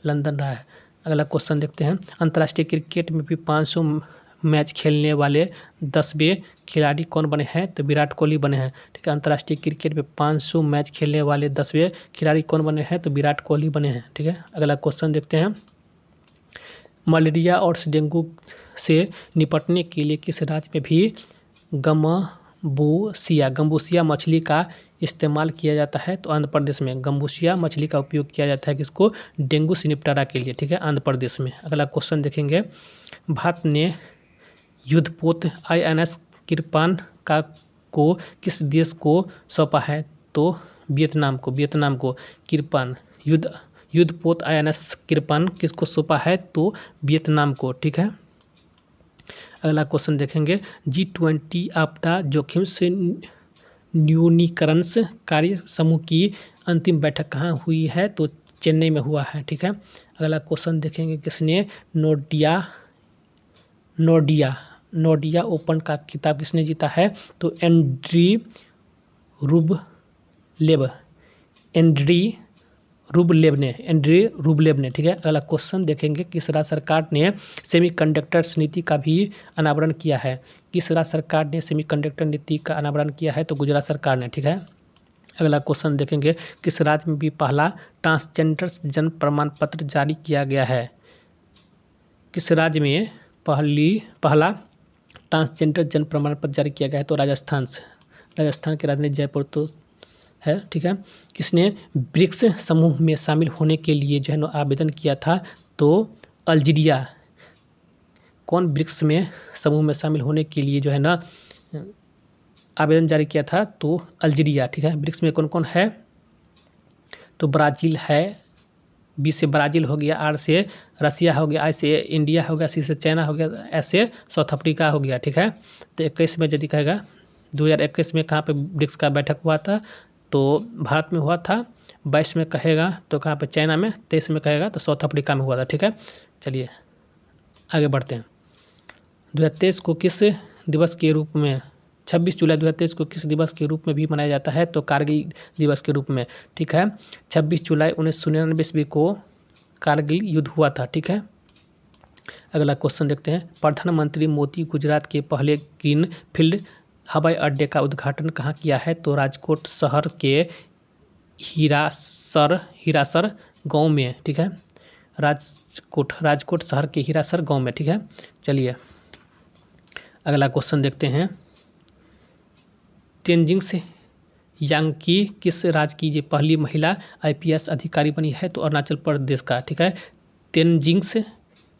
लंदन रहा है। अगला क्वेश्चन देखते हैं। अंतर्राष्ट्रीय क्रिकेट में भी 500 मैच खेलने वाले 10वें खिलाड़ी कौन बने हैं? तो विराट कोहली बने हैं, ठीक है। अंतर्राष्ट्रीय क्रिकेट में 500 मैच खेलने वाले 10वें खिलाड़ी कौन बने हैं? तो विराट कोहली बने हैं, ठीक है। अगला क्वेश्चन देखते हैं। मलेरिया और डेंगू से निपटने के लिए किस राज्य में भी गम्बूसिया मछली का इस्तेमाल किया जाता है? तो आंध्र प्रदेश में गम्बूसिया मछली का उपयोग किया जाता है किसको? डेंगू से निपटारा के लिए, ठीक है, आंध्र प्रदेश में। अगला क्वेश्चन देखेंगे। भारत ने युद्धपोत INS किरपान को किस देश को सौंपा है? तो वियतनाम को। किरपान युद्धपोत INS किरपान किसको सौंपा है? तो वियतनाम को, ठीक है। अगला क्वेश्चन देखेंगे। G20 आपदा जोखिम से न्यूनीकरण कार्य समूह की अंतिम बैठक कहाँ हुई है? तो चेन्नई में हुआ है, ठीक है। अगला क्वेश्चन देखेंगे। किसने नोडिया ओपन का खिताब किसने जीता है? तो एंड्री रुबलेव ने, ठीक है। अगला क्वेश्चन देखेंगे। किस राज्य सरकार ने सेमीकंडक्टर्स नीति का भी अनावरण किया है? किस राज्य सरकार ने सेमीकंडक्टर नीति का अनावरण किया है? तो गुजरात सरकार ने, ठीक है। अगला क्वेश्चन देखेंगे। किस राज्य में भी पहला ट्रांसजेंडर जन्म प्रमाण पत्र जारी किया गया है? किस राज्य में पहला ट्रांसजेंडर जन्म प्रमाण पत्र जारी किया गया है? तो राजस्थान की राजधानी जयपुर तो है, ठीक है। किसने ब्रिक्स समूह में शामिल होने के लिए जो है ना आवेदन किया था? तो अल्जीरिया। कौन ब्रिक्स में समूह में शामिल होने के लिए जो है ना आवेदन जारी किया था? तो अल्जीरिया, ठीक है। ब्रिक्स में कौन कौन है? तो ब्राज़ील है, B से ब्राज़ील हो गया, R से रसिया हो गया, I से इंडिया हो गया, C से चाइना हो गया, S से साउथ अफ्रीका हो गया, ठीक है। तो 21 में यदि कहेगा 2021 में कहाँ पे ब्रिक्स का बैठक हुआ था? तो भारत में हुआ था। 22 में कहेगा तो कहाँ पे? चाइना में। 23 में कहेगा तो साउथ अफ्रीका में हुआ था, ठीक है। चलिए आगे बढ़ते हैं। 2023 को किस दिवस के रूप में 26 जुलाई 2023 को किस दिवस के रूप में भी मनाया जाता है? तो कारगिल दिवस के रूप में, ठीक है। 26 जुलाई 1999 ईस्वी को कारगिल युद्ध हुआ था, ठीक है। अगला क्वेश्चन देखते हैं। प्रधानमंत्री मोदी गुजरात के पहले ग्रीन फील्ड हवाई अड्डे का उद्घाटन कहाँ किया है? तो राजकोट शहर के हीरासर गांव में, ठीक है। राजकोट शहर के हीरासर गांव में, ठीक है। चलिए अगला क्वेश्चन देखते हैं। तेनजिंग यांकी किस राज्य की ये पहली महिला IPS अधिकारी बनी है? तो अरुणाचल प्रदेश का, ठीक है। तेनजिंग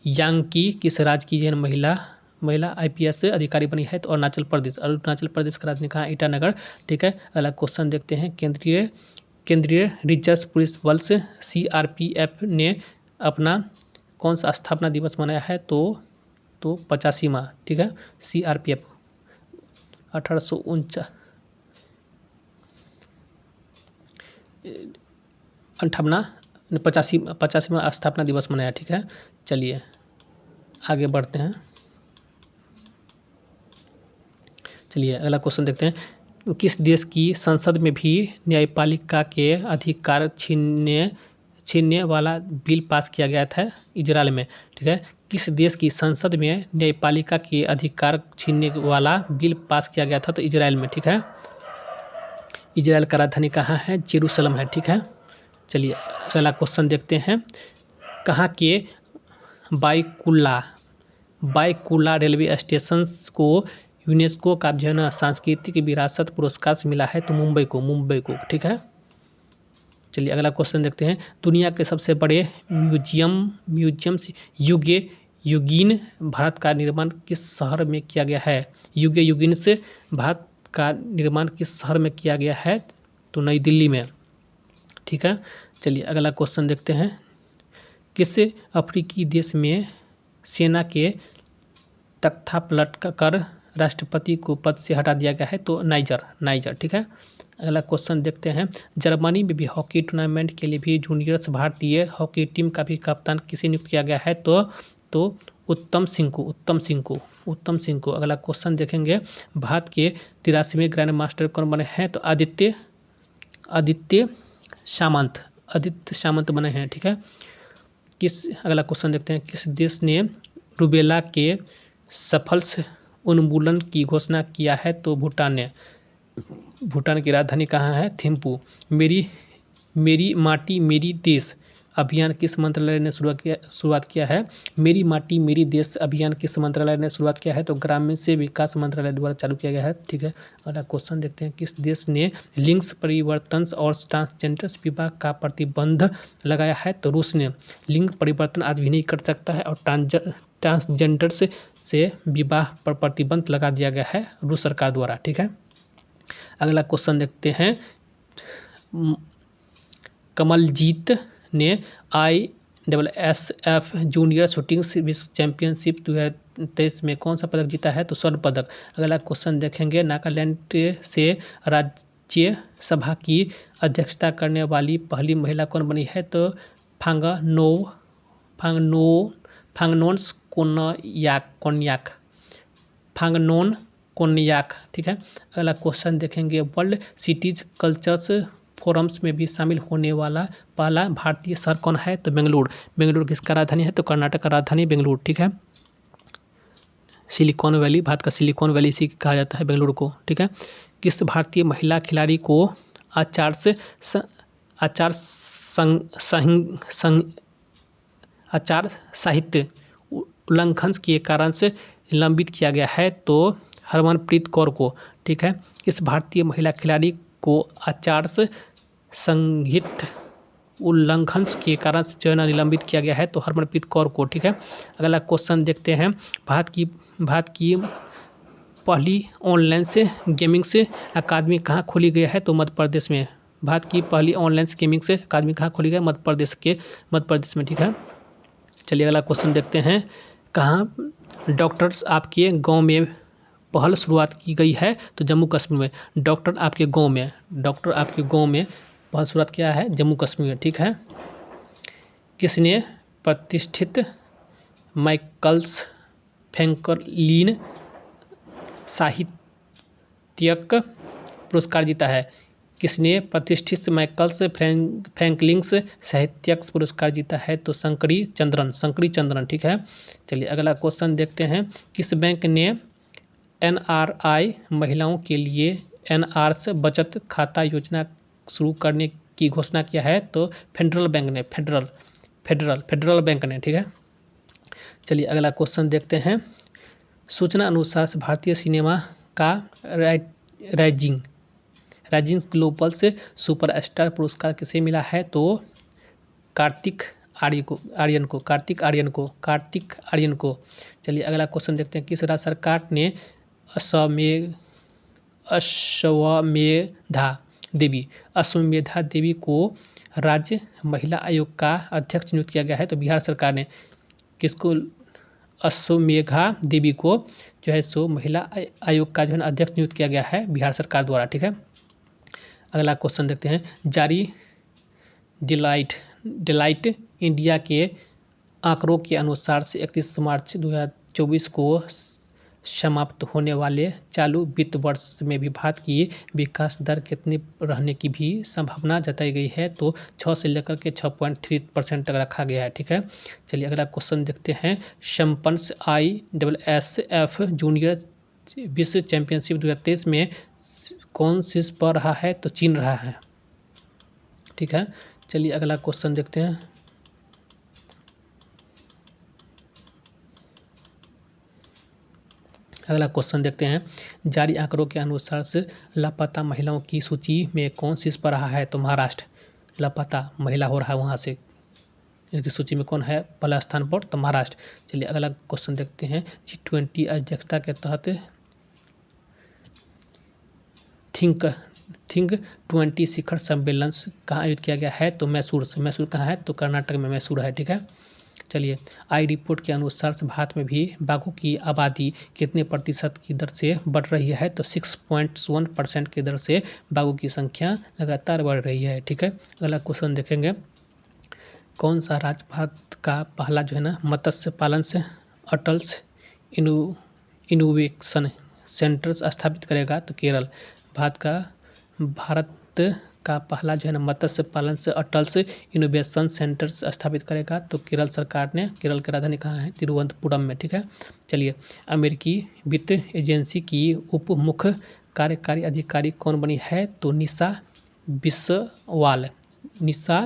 यांकी किस राज्य की यह महिला IPS अधिकारी बनी है? तो अरुणाचल प्रदेश का राजधानी कहाँ? ईटानगर, ठीक है। अगला क्वेश्चन देखते हैं। केंद्रीय रिजर्व पुलिस बल CRPF ने अपना कौन सा स्थापना दिवस मनाया है? तो 85वां, ठीक है। CRPF 85वां स्थापना दिवस मनाया, ठीक है। चलिए आगे बढ़ते हैं। चलिए अगला क्वेश्चन देखते हैं। किस देश की संसद में भी न्यायपालिका के अधिकार छीनने वाला बिल पास किया गया था? इजराइल में, ठीक है। किस देश की संसद में न्यायपालिका के अधिकार छीनने वाला बिल पास किया गया था? तो इजराइल में, ठीक है। इजराइल का राजधानी कहाँ है? जेरूसलम है, ठीक है। चलिए अगला क्वेश्चन देखते हैं। कहाँ के बायकुला रेलवे स्टेशन को यूनेस्को का जो है ना सांस्कृतिक विरासत पुरस्कार से मिला है, तो मुंबई को, ठीक है। चलिए अगला क्वेश्चन देखते हैं। दुनिया के सबसे बड़े म्यूजियम्स युगीन भारत का निर्माण किस शहर में किया गया है? युगीन से भारत का निर्माण किस शहर में किया गया है? तो नई दिल्ली में, ठीक है। चलिए अगला क्वेश्चन देखते हैं। किस अफ्रीकी देश में सेना के तख्ता पलट कर राष्ट्रपति को पद से हटा दिया गया है? तो नाइजर, ठीक है। अगला क्वेश्चन देखते हैं। जर्मनी में भी हॉकी टूर्नामेंट के लिए भी जूनियर्स भारतीय हॉकी टीम का भी कप्तान किसे नियुक्त किया गया है? तो उत्तम सिंह को। अगला क्वेश्चन देखेंगे। भारत के 83वें ग्रैंड मास्टर कौन बने हैं? तो आदित्य सामंत बने हैं, ठीक है। अगला क्वेश्चन देखते हैं। किस देश ने रूबेला के सफल उन्मूलन की घोषणा किया है? तो भूटान ने। भूटान की राजधानी कहाँ है? थिम्पू। मेरी माटी मेरी देश अभियान किस मंत्रालय ने शुरुआत किया है? मेरी माटी मेरी देश अभियान किस मंत्रालय ने शुरुआत किया है? तो ग्रामीण से विकास मंत्रालय द्वारा चालू किया गया है, ठीक है। अगला क्वेश्चन देखते हैं। किस देश ने लिंग परिवर्तन और ट्रांसजेंडर विवाह का प्रतिबंध लगाया है? तो रूस ने। लिंग परिवर्तन आज भी नहीं कर सकता है और ट्रांसजेंडर से विवाह पर प्रतिबंध लगा दिया गया है रूस सरकार द्वारा, ठीक है। अगला क्वेश्चन देखते हैं। कमलजीत ने ISSF जूनियर शूटिंग विश्व चैंपियनशिप 2023 में कौन सा पदक जीता है? तो स्वर्ण पदक। अगला क्वेश्चन देखेंगे। नागालैंड से राज्यसभा की अध्यक्षता करने वाली पहली महिला कौन बनी है? तो फांगनोन कोन्याक, ठीक है। अगला क्वेश्चन देखेंगे। वर्ल्ड सिटीज कल्चर्स फोरम्स में भी शामिल होने वाला पहला भारतीय शहर कौन है? तो बेंगलुरु किसका राजधानी है? तो कर्नाटक का राजधानी बेंगलुरु, ठीक है। सिलिकॉन वैली, भारत का सिलिकॉन वैली इसी कहा जाता है बेंगलुरु को, ठीक है। किस भारतीय महिला खिलाड़ी को आचार साहित्य उल्लंघन के कारण से निलंबित किया गया है? तो हरमनप्रीत कौर को, ठीक है। इस भारतीय महिला खिलाड़ी को आचार संहिता उल्लंघन के कारण से जो है ना निलंबित किया गया है? तो हरमनप्रीत कौर को, ठीक है। अगला क्वेश्चन देखते हैं। भारत की पहली ऑनलाइन से गेमिंग से अकादमी कहाँ खोली गई है? तो मध्य प्रदेश में। भारत की पहली ऑनलाइन गेमिंग से अकादमी कहाँ खोली गई? मध्य प्रदेश में, ठीक है। चलिए अगला क्वेश्चन देखते हैं। कहाँ डॉक्टर्स आपके गांव में पहल शुरुआत की गई है? तो जम्मू कश्मीर में। डॉक्टर आपके गांव में पहल शुरुआत किया है? जम्मू कश्मीर में, ठीक है। किसने प्रतिष्ठित माइकल्स फ्रैंकलिन साहित्यिक पुरस्कार जीता है? किसने प्रतिष्ठित माइकल्स फ्रैंकलिन साहित्यिक पुरस्कार जीता है? तो शंकरी चंद्रन, ठीक है। चलिए अगला क्वेश्चन देखते हैं। किस बैंक ने NRI महिलाओं के लिए NRS बचत खाता योजना शुरू करने की घोषणा किया है? तो फेडरल बैंक ने, ठीक है। चलिए अगला क्वेश्चन देखते हैं। सूचना अनुसार से भारतीय सिनेमा का राइजिंग ग्लोबल से सुपरस्टार पुरस्कार किसे मिला है? तो कार्तिक आर्यन को। चलिए अगला क्वेश्चन देखते हैं। किस राज्य सरकार ने अश्वमेधा देवी को राज्य महिला आयोग का अध्यक्ष नियुक्त किया गया है? तो बिहार सरकार ने। किसको? अश्वमेधा देवी को जो है सो महिला आयोग का जो है अध्यक्ष नियुक्त किया गया है बिहार सरकार द्वारा, ठीक है। अगला क्वेश्चन देखते हैं। जारी डिलाइट इंडिया के आंकड़ों के अनुसार से 31 मार्च 2024 को समाप्त होने वाले चालू वित्त वर्ष में भी भारत की विकास दर कितनी रहने की भी संभावना जताई गई है? तो 6 से लेकर के 6.3% तक रखा गया है, ठीक है। चलिए अगला क्वेश्चन देखते हैं। शैम्पियंस ISSF जूनियर विश्व चैंपियनशिप 2023 में कौन शीर्ष पर रहा है? तो चीन रहा है, ठीक है। चलिए अगला क्वेश्चन देखते हैं। अगला क्वेश्चन देखते हैं, जारी आंकड़ों के अनुसार से लापता महिलाओं की सूची में कौन शीर्ष पर रहा है? तो महाराष्ट्र लापता महिला हो रहा है वहाँ से, इसकी सूची में कौन है पहला स्थान पर? तो महाराष्ट्र। चलिए अगला क्वेश्चन देखते हैं, G20 अध्यक्षता के तहत थिंक 20 शिखर सम्मेलन कहाँ आयोजित किया गया है? तो मैसूर से। मैसूर कहाँ है? तो कर्नाटक में मैसूर है, ठीक है। चलिए, आई रिपोर्ट के अनुसार से भारत में भी बाघों की आबादी कितने प्रतिशत की दर से बढ़ रही है? तो 6.1% की दर से बाघों की संख्या लगातार बढ़ रही है, ठीक है। अगला क्वेश्चन देखेंगे, कौन सा राज्य भारत का पहला जो है ना मत्स्य पालन से अटल्स इनोवेशन सेंटर्स स्थापित करेगा? तो केरल। भारत का पहला जो है ना मत्स्य पालन से अटल्स इनोवेशन सेंटर्स स्थापित करेगा? तो केरल सरकार ने। केरल की राजधानी कहाँ है? तिरुवनंतपुरम में, ठीक है। चलिए, अमेरिकी वित्त एजेंसी की उप मुख्य कार्यकारी अधिकारी कौन बनी है? तो निशा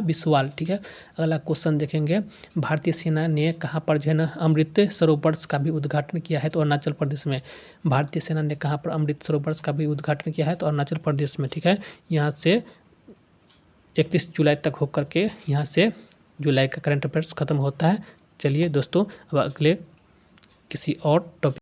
बिस्वाल, ठीक है। अगला क्वेश्चन देखेंगे, भारतीय सेना ने कहाँ पर जो है ना अमृत सरोवर का भी उद्घाटन किया है? तो अरुणाचल प्रदेश में। भारतीय सेना ने कहाँ पर अमृत सरोवर का भी उद्घाटन किया है? तो अरुणाचल प्रदेश में, ठीक है। यहाँ से 31 जुलाई तक होकर के यहाँ से जुलाई का करंट अफेयर्स खत्म होता है। चलिए दोस्तों, अब अगले किसी और टॉपिक